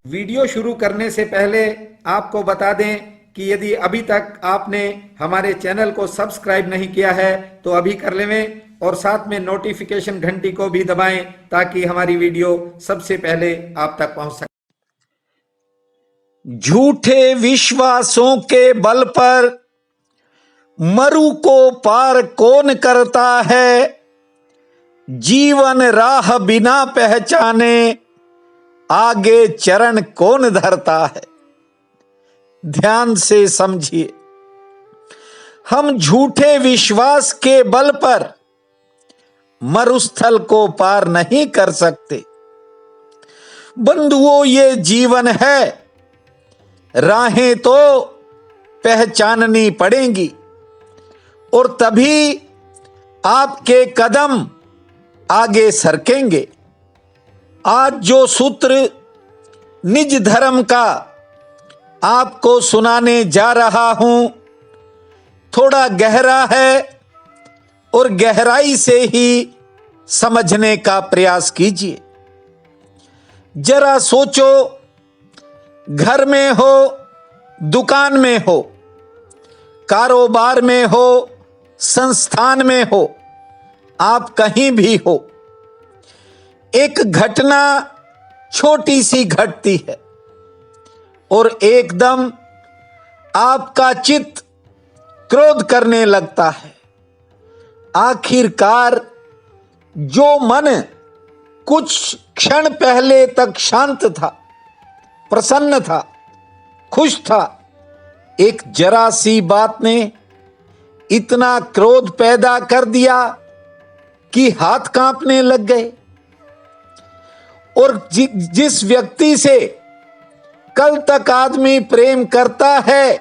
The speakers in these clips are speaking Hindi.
वीडियो शुरू करने से पहले आपको बता दें कि यदि अभी तक आपने हमारे चैनल को सब्सक्राइब नहीं किया है तो अभी कर लें और साथ में नोटिफिकेशन घंटी को भी दबाएं ताकि हमारी वीडियो सबसे पहले आप तक पहुंच सके। झूठे विश्वासों के बल पर मरु को पार कौन करता है, जीवन राह बिना पहचाने आगे चरण कौन धरता है। ध्यान से समझिए, हम झूठे विश्वास के बल पर मरुस्थल को पार नहीं कर सकते। बंधुओं, ये जीवन है, राहें तो पहचाननी पड़ेंगी और तभी आपके कदम आगे सरकेंगे। आज जो सूत्र निज धर्म का आपको सुनाने जा रहा हूं, थोड़ा गहरा है और गहराई से ही समझने का प्रयास कीजिए। जरा सोचो, घर में हो, दुकान में हो, कारोबार में हो, संस्थान में हो, आप कहीं भी हो, एक घटना छोटी सी घटती है और एकदम आपका चित्त क्रोध करने लगता है। आखिरकार जो मन कुछ क्षण पहले तक शांत था, प्रसन्न था, खुश था, एक जरा सी बात ने इतना क्रोध पैदा कर दिया कि हाथ कांपने लग गए। और जिस व्यक्ति से कल तक आदमी प्रेम करता है,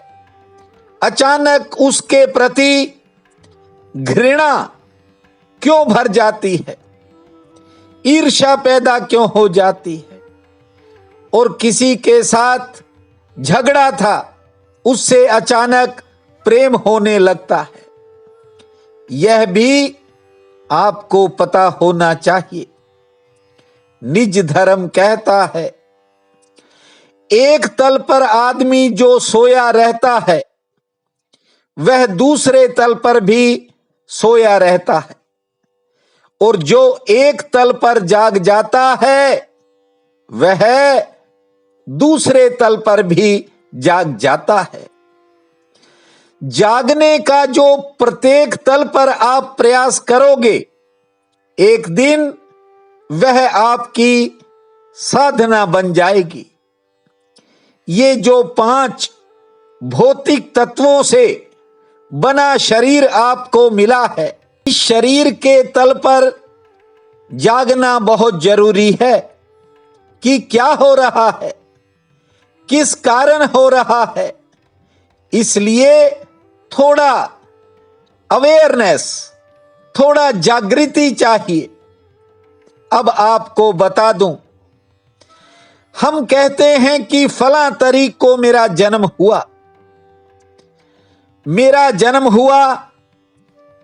अचानक उसके प्रति घृणा क्यों भर जाती है, ईर्ष्या पैदा क्यों हो जाती है। और किसी के साथ झगड़ा था, उससे अचानक प्रेम होने लगता है। यह भी आपको पता होना चाहिए। निज धर्म कहता है, एक तल पर आदमी जो सोया रहता है वह दूसरे तल पर भी सोया रहता है, और जो एक तल पर जाग जाता है वह दूसरे तल पर भी जाग जाता है। जागने का जो प्रत्येक तल पर आप प्रयास करोगे, एक दिन वह आपकी साधना बन जाएगी। ये जो 5 भौतिक तत्वों से बना शरीर आपको मिला है, इस शरीर के तल पर जागना बहुत जरूरी है कि क्या हो रहा है, किस कारण हो रहा है। इसलिए थोड़ा अवेयरनेस, थोड़ा जागृति चाहिए। अब आपको बता दूं, हम कहते हैं कि फला तारीख को मेरा जन्म हुआ। मेरा जन्म हुआ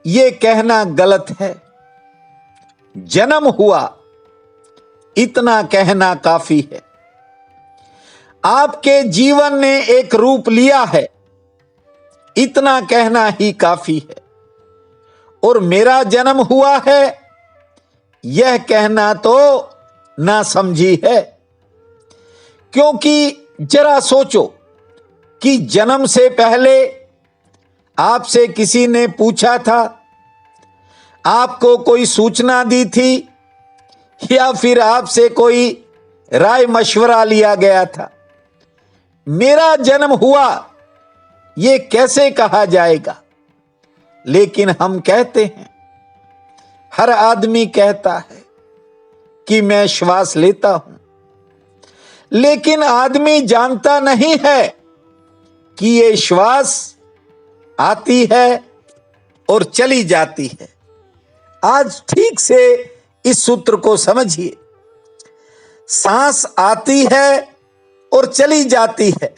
यह कहना गलत है। जन्म हुआ इतना कहना काफी है। आपके जीवन ने एक रूप लिया है, इतना कहना ही काफी है। और मेरा जन्म हुआ है यह कहना तो नासमझी है। क्योंकि जरा सोचो कि जन्म से पहले आपसे किसी ने पूछा था, आपको कोई सूचना दी थी, या फिर आपसे कोई राय मशवरा लिया गया था। मेरा जन्म हुआ ये कैसे कहा जाएगा। लेकिन हम कहते हैं, हर आदमी कहता है कि मैं श्वास लेता हूं, लेकिन आदमी जानता नहीं है कि ये श्वास आती है और चली जाती है। आज ठीक से इस सूत्र को समझिए। सांस आती है और चली जाती है।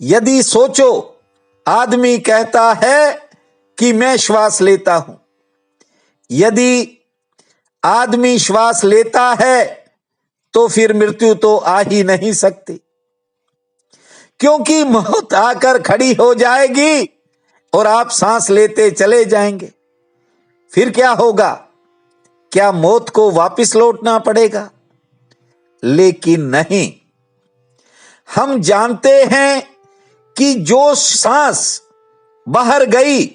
यदि सोचो, आदमी कहता है कि मैं श्वास लेता हूं। यदि आदमी श्वास लेता है तो फिर मृत्यु तो आ ही नहीं सकती, क्योंकि मौत आकर खड़ी हो जाएगी और आप सांस लेते चले जाएंगे। फिर क्या होगा? क्या मौत को वापस लौटना पड़ेगा? लेकिन नहीं, हम जानते हैं कि जो सांस बाहर गई,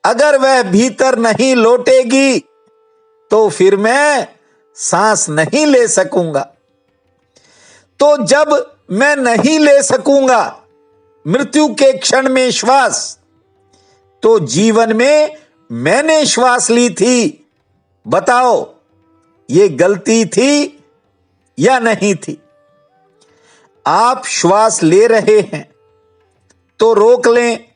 अगर वह भीतर नहीं लौटेगी तो फिर मैं सांस नहीं ले सकूंगा। तो जब मैं नहीं ले सकूंगा मृत्यु के क्षण में श्वास, तो जीवन में मैंने श्वास ली थी, बताओ ये गलती थी या नहीं थी? आप श्वास ले रहे हैं तो रोक लें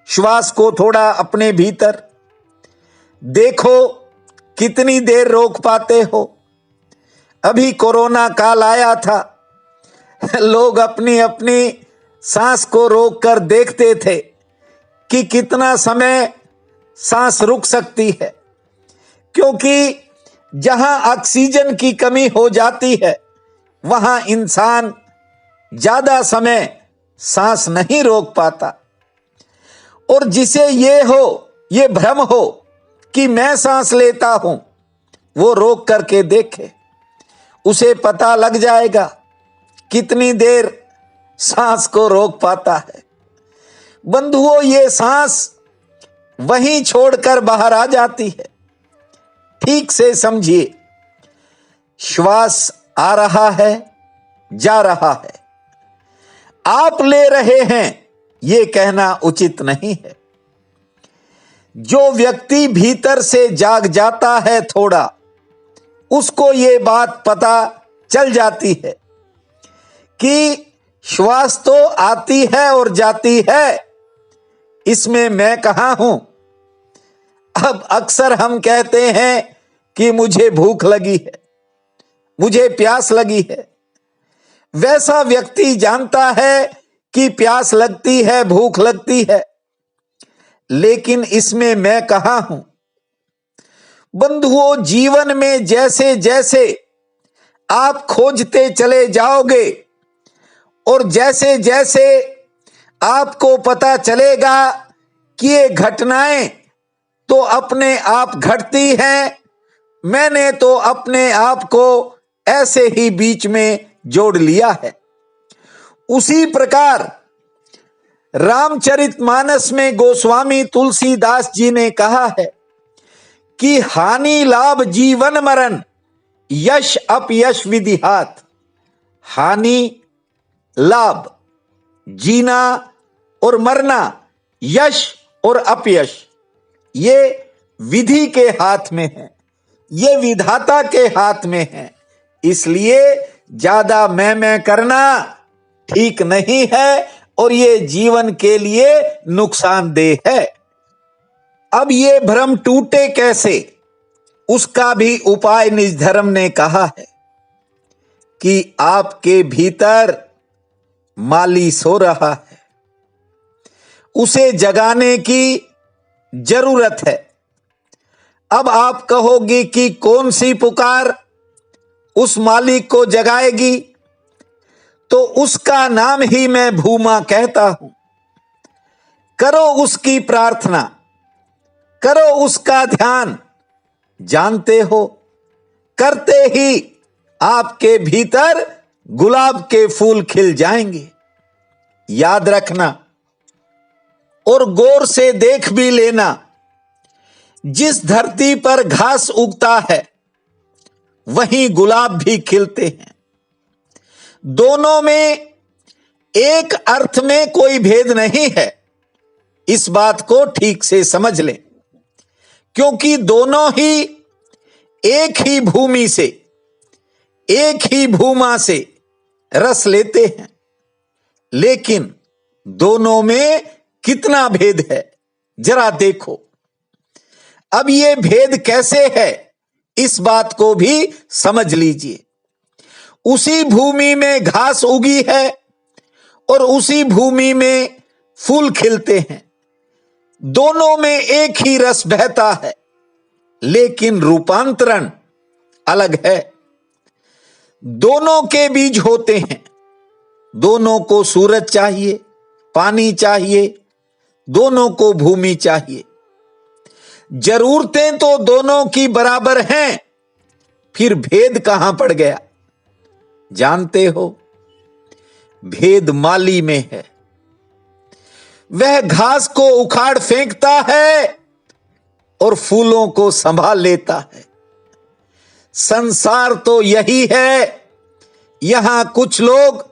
श्वास को थोड़ा अपने भीतर। देखो कितनी देर रोक पाते हो। अभी कोरोना काल आया था, लोग अपनी अपनी सांस को रोक कर देखते थे कि कितना समय सांस रुक सकती है, क्योंकि जहां ऑक्सीजन की कमी हो जाती है वहां इंसान ज्यादा समय सांस नहीं रोक पाता। और जिसे ये भ्रम हो कि मैं सांस लेता हूं, वो रोक करके देखे, उसे पता लग जाएगा कितनी देर सांस को रोक पाता है। बंधुओं, ये सांस वहीं छोड़कर बाहर आ जाती है। ठीक से समझिए, श्वास आ रहा है, जा रहा है। आप ले रहे हैं ये कहना उचित नहीं है। जो व्यक्ति भीतर से जाग जाता है थोड़ा, उसको ये बात पता चल जाती है कि श्वास तो आती है और जाती है, इसमें मैं कहां हूं। अब अक्सर हम कहते हैं कि मुझे भूख लगी है, मुझे प्यास लगी है। वैसा व्यक्ति जानता है कि प्यास लगती है, भूख लगती है, लेकिन इसमें मैं कहां हूं। बंधुओं, जीवन में जैसे जैसे आप खोजते चले जाओगे और जैसे जैसे आपको पता चलेगा कि ये घटनाएं तो अपने आप घटती हैं, मैंने तो अपने आप को ऐसे ही बीच में जोड़ लिया है। उसी प्रकार रामचरितमानस में गोस्वामी तुलसीदास जी ने कहा है कि हानि लाभ जीवन मरण, यश अपयश विधिहात। हानि लाभ, जीना और मरना, यश और अपयश, ये विधि के हाथ में है, ये विधाता के हाथ में है। इसलिए ज्यादा मैं करना ठीक नहीं है और ये जीवन के लिए नुकसानदेह है। अब ये भ्रम टूटे कैसे, उसका भी उपाय निज धर्म ने कहा है कि आपके भीतर माली सो रहा है, उसे जगाने की जरूरत है। अब आप कहोगे कि कौन सी पुकार उस मालिक को जगाएगी, तो उसका नाम ही मैं भूमा कहता हूं। करो उसकी प्रार्थना, करो उसका ध्यान। जानते हो, करते ही आपके भीतर गुलाब के फूल खिल जाएंगे। याद रखना और गौर से देख भी लेना, जिस धरती पर घास उगता है वहीं गुलाब भी खिलते हैं। दोनों में एक अर्थ में कोई भेद नहीं है, इस बात को ठीक से समझ लें, क्योंकि दोनों ही एक ही भूमि से, एक ही भूमा से रस लेते हैं। लेकिन दोनों में कितना भेद है जरा देखो। अब ये भेद कैसे है, इस बात को भी समझ लीजिए। उसी भूमि में घास उगी है और उसी भूमि में फूल खिलते हैं। दोनों में एक ही रस बहता है, लेकिन रूपांतरण अलग है। दोनों के बीज होते हैं। दोनों को सूरज चाहिए, पानी चाहिए, दोनों को भूमि चाहिए। जरूरतें तो दोनों की बराबर हैं, फिर भेद कहां पड़ गया? जानते हो, भेद माली में है। वह घास को उखाड़ फेंकता है और फूलों को संभाल लेता है। संसार तो यही है, यहां कुछ लोग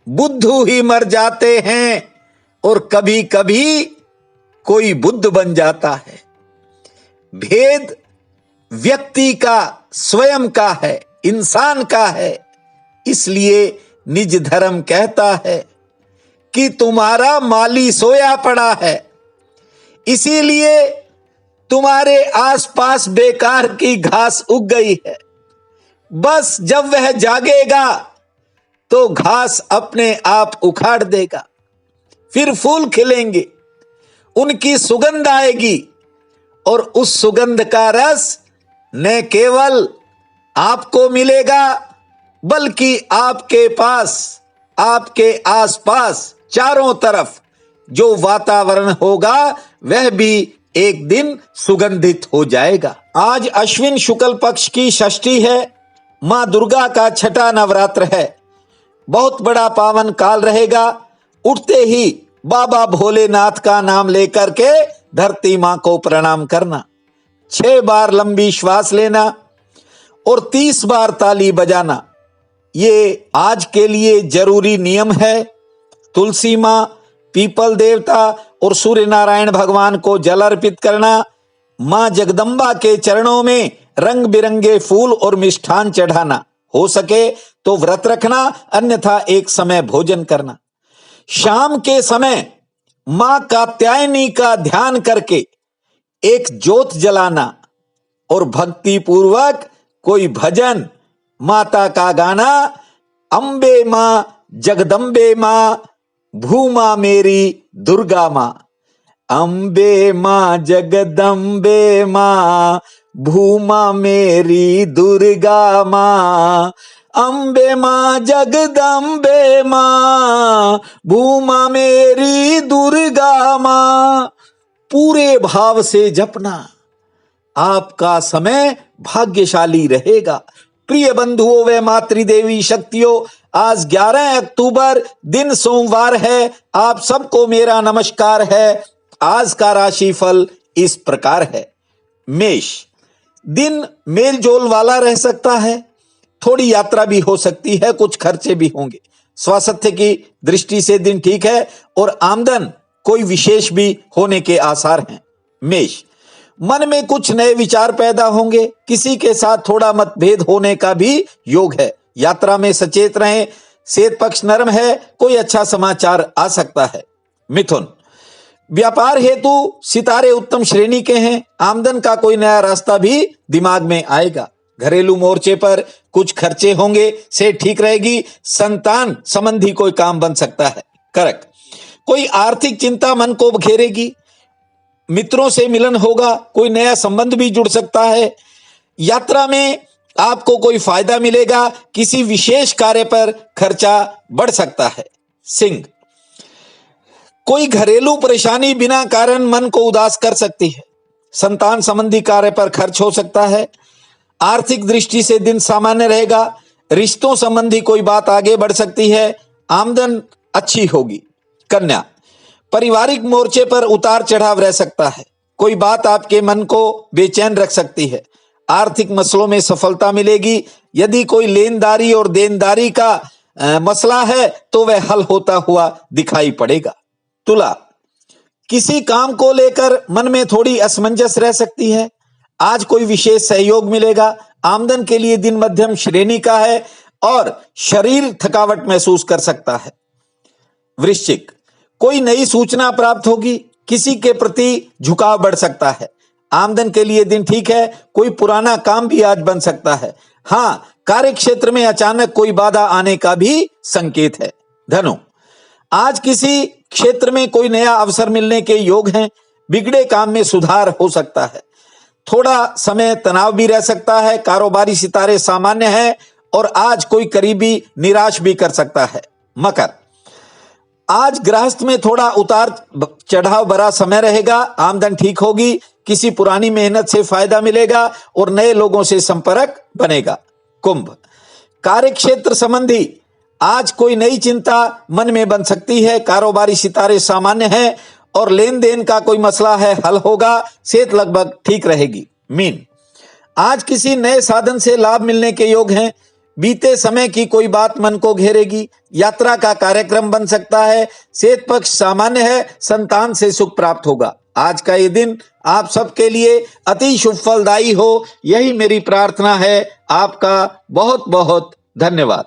बुद्धू ही मर जाते हैं और कभी कभी कोई बुद्ध बन जाता है। भेद व्यक्ति का, स्वयं का है, इंसान का है। इसलिए निज धर्म कहता है कि तुम्हारा माली सोया पड़ा है, इसीलिए तुम्हारे आसपास बेकार की घास उग गई है। बस जब वह जागेगा तो घास अपने आप उखाड़ देगा, फिर फूल खिलेंगे, उनकी सुगंध आएगी और उस सुगंध का रस न केवल आपको मिलेगा बल्कि आपके पास, आपके आसपास चारों तरफ जो वातावरण होगा वह भी एक दिन सुगंधित हो जाएगा। आज अश्विन शुक्ल पक्ष की षष्ठी है, मां दुर्गा का छठा नवरात्र है। बहुत बड़ा पावन काल रहेगा। उठते ही बाबा भोलेनाथ का नाम लेकर के धरती मां को प्रणाम करना, 6 बार लंबी श्वास लेना और 30 बार ताली बजाना, ये आज के लिए जरूरी नियम है। तुलसी मां, पीपल देवता और सूर्य नारायण भगवान को जल अर्पित करना, मां जगदम्बा के चरणों में रंग बिरंगे फूल और मिष्ठान चढ़ाना, हो सके तो व्रत रखना, अन्यथा एक समय भोजन करना। शाम के समय मां कात्यायनी का ध्यान करके एक ज्योत जलाना और भक्ति पूर्वक कोई भजन, माता का गाना, अम्बे मां जगदम्बे मां भूमा मेरी दुर्गा मां, अम्बे मां जगदम्बे मां भूमा मेरी दुर्गा मां, अम्बे मां जगदम्बे मां भूमा मेरी दुर्गा मां। पूरे भाव से जपना, आपका समय भाग्यशाली रहेगा। प्रिय बंधुओं व मातृदेवी शक्तियों, आज 11 अक्टूबर दिन सोमवार है। आप सबको मेरा नमस्कार है। आज का राशिफल इस प्रकार है। मेष, दिन मेलजोल वाला रह सकता है, थोड़ी यात्रा भी हो सकती है, कुछ खर्चे भी होंगे। स्वास्थ्य की दृष्टि से दिन ठीक है और आमदन कोई विशेष भी होने के आसार हैं। मेष, मन में कुछ नए विचार पैदा होंगे, किसी के साथ थोड़ा मतभेद होने का भी योग है। यात्रा में सचेत रहें। सेहत पक्ष नरम है, कोई अच्छा समाचार आ सकता है। मिथुन, व्यापार हेतु सितारे उत्तम श्रेणी के हैं, आमदन का कोई नया रास्ता भी दिमाग में आएगा। घरेलू मोर्चे पर कुछ खर्चे होंगे, से ठीक रहेगी। संतान संबंधी कोई काम बन सकता है। कर्क, कोई आर्थिक चिंता मन को घेरेगी, मित्रों से मिलन होगा, कोई नया संबंध भी जुड़ सकता है। यात्रा में आपको कोई फायदा मिलेगा, किसी विशेष कार्य पर खर्चा बढ़ सकता है। सिंह, कोई घरेलू परेशानी बिना कारण मन को उदास कर सकती है, संतान संबंधी कार्य पर खर्च हो सकता है। आर्थिक दृष्टि से दिन सामान्य रहेगा, रिश्तों संबंधी कोई बात आगे बढ़ सकती है, आमदन अच्छी होगी। कन्या, पारिवारिक मोर्चे पर उतार चढ़ाव रह सकता है, कोई बात आपके मन को बेचैन रख सकती है। आर्थिक मसलों में सफलता मिलेगी। यदि कोई लेनदारी और देनदारी का मसला है तो वह हल होता हुआ दिखाई पड़ेगा। तुला, किसी काम को लेकर मन में थोड़ी असमंजस रह सकती है, आज कोई विशेष सहयोग मिलेगा। आमदन के लिए दिन मध्यम श्रेणी का है और शरीर थकावट महसूस कर सकता है। वृश्चिक, कोई नई सूचना प्राप्त होगी, किसी के प्रति झुकाव बढ़ सकता है। आमदन के लिए दिन ठीक है, कोई पुराना काम भी आज बन सकता है। हाँ, कार्य क्षेत्र में अचानक कोई बाधा आने का भी संकेत है। धनु, आज किसी क्षेत्र में कोई नया अवसर मिलने के योग हैं, बिगड़े काम में सुधार हो सकता है। थोड़ा समय तनाव भी रह सकता है। कारोबारी सितारे सामान्य है और आज कोई करीबी निराश भी कर सकता है। मकर, आज गृहस्थ में थोड़ा उतार चढ़ाव भरा समय रहेगा, आमदन ठीक होगी, किसी पुरानी मेहनत से फायदा मिलेगा और नए लोगों से संपर्क बनेगा। कुंभ, कार्य क्षेत्र संबंधी आज कोई नई चिंता मन में बन सकती है, कारोबारी सितारे सामान्य हैं और लेन देन का कोई मसला है हल होगा, सेहत लगभग ठीक रहेगी। मीन, आज किसी नए साधन से लाभ मिलने के योग हैं, बीते समय की कोई बात मन को घेरेगी, यात्रा का कार्यक्रम बन सकता है, सेहत पक्ष सामान्य है, संतान से सुख प्राप्त होगा। आज का ये दिन आप सबके लिए अति शुभ फलदायी हो, यही मेरी प्रार्थना है। आपका बहुत बहुत धन्यवाद।